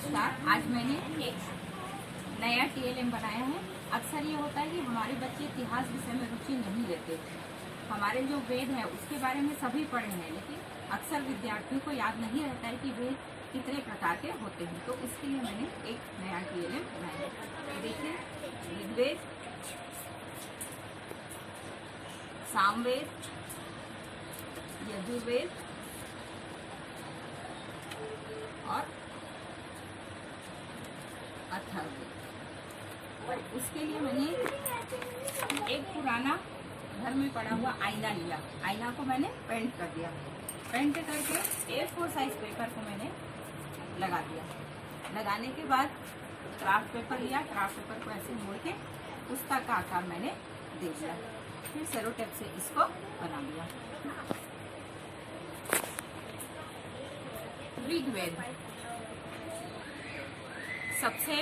नमस्कार। आज मैंने एक नया टीएलएम बनाया है। अक्सर ये होता है कि हमारे बच्चे इतिहास विषय में रुचि नहीं लेते। हमारे जो वेद है उसके बारे में सभी पढ़े हैं, लेकिन अक्सर विद्यार्थियों को याद नहीं रहता है कि वेद कितने प्रकार के होते हैं। तो इसके लिए मैंने एक नया टीएलएम बनाया है। देखिए, ऋग्वेद, सामवेद, यजुर्वेद और अथर्ववेद। उसके लिए मैंने एक पुराना घर में पड़ा हुआ आईना लिया। आईना को मैंने पेंट कर दिया। पेंट करके A4 साइज पेपर को मैंने लगा दिया। लगाने के बाद क्राफ्ट पेपर लिया। क्राफ्ट पेपर को ऐसे मोड़ के पुस्तक का आकार मैंने दे दिया। फिर सेलो टेप से इसको बना लिया। ऋग्वेद सबसे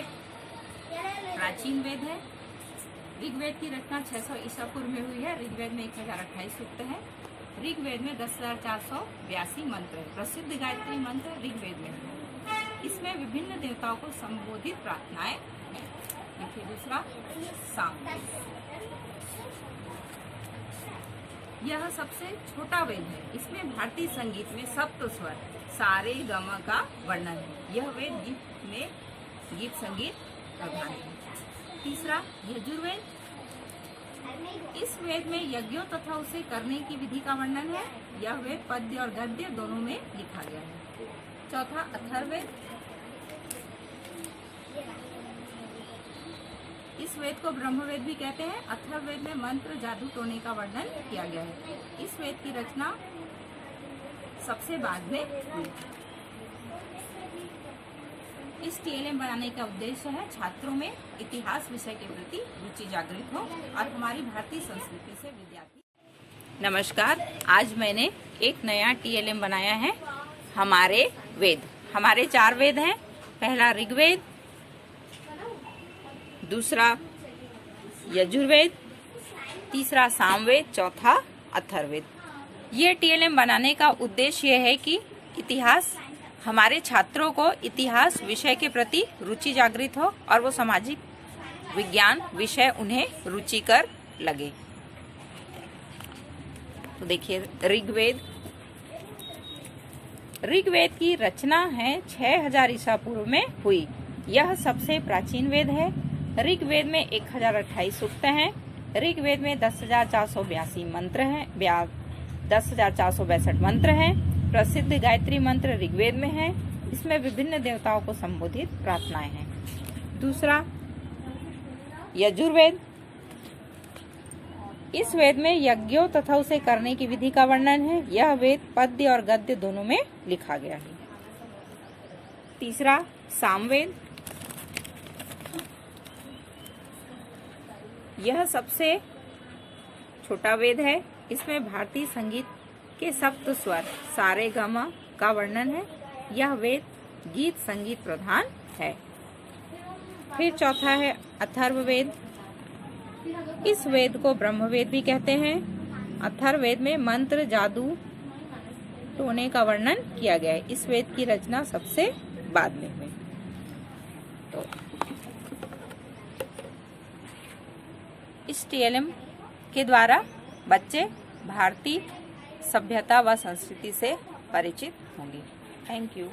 प्राचीन वेद है। ऋग्वेद की रचना 600 ईसा पूर्व में हुई है। ऋग्वेद में 1028 सूक्त है। ऋग्वेद में 10,482 मंत्र है। प्रसिद्ध गायत्री मंत्र ऋग्वेद में है। इसमें विभिन्न देवताओं को संबोधित प्रार्थनाएं हैं। देखिए दूसरा सामवेद, यह सबसे छोटा वेद है। इसमें भारतीय संगीत में सप्त स्वर सारे गम का वर्णन है। यह वेद गीत संगीत प्रधान है। तीसरा यजुर्वेद, इस वेद में यज्ञों तथा उसे करने की विधि का वर्णन है। यह वेद पद्य और गद्य दोनों में लिखा गया है। चौथा अथर्ववेद, इस वेद को ब्रह्मवेद भी कहते हैं। अथर्ववेद में मंत्र जादू टोने का वर्णन किया गया है। इस वेद की रचना सबसे बाद में हुई। इस टीएलएम बनाने का उद्देश्य है छात्रों में इतिहास विषय के प्रति रुचि जागृत हो और हमारी भारतीय संस्कृति से विद्यार्थी। नमस्कार, आज मैंने एक नया टीएलएम बनाया है। हमारे वेद, हमारे 4 वेद हैं। पहला ऋग्वेद, दूसरा यजुर्वेद, तीसरा सामवेद, चौथा अथर्ववेद। ये टीएलएम बनाने का उद्देश्य यह है कि इतिहास, हमारे छात्रों को इतिहास विषय के प्रति रुचि जागृत हो और वो सामाजिक विज्ञान विषय उन्हें रुचिकर लगे। तो देखिए ऋग्वेद की रचना है 6000 ईसा पूर्व में हुई। यह सबसे प्राचीन वेद है। ऋग्वेद में 1028 सूक्त हैं। ऋग्वेद में 10,482 मंत्र हैं, 10,462 मंत्र हैं। प्रसिद्ध गायत्री मंत्र ऋग्वेद में है। इसमें विभिन्न देवताओं को संबोधित प्रार्थनाएं हैं। दूसरा यजुर्वेद, इस वेद में यज्ञों तथा उसे करने की विधि का वर्णन है। यह वेद पद्य और गद्य दोनों में लिखा गया है। तीसरा सामवेद, यह सबसे छोटा वेद है। इसमें भारतीय संगीत के सप्त स्वर सारे गम का वर्णन है। यह वेद गीत संगीत प्रधान है। फिर चौथा है अथर्ववेद, इस वेद को ब्रह्मवेद भी कहते हैं। अथर्ववेद में मंत्र जादू टोने का वर्णन किया गया है। इस वेद की रचना सबसे बाद में हुई। तो इस टीएलएम के द्वारा बच्चे भारतीय सभ्यता व संस्कृति से परिचित होंगे। Thank you.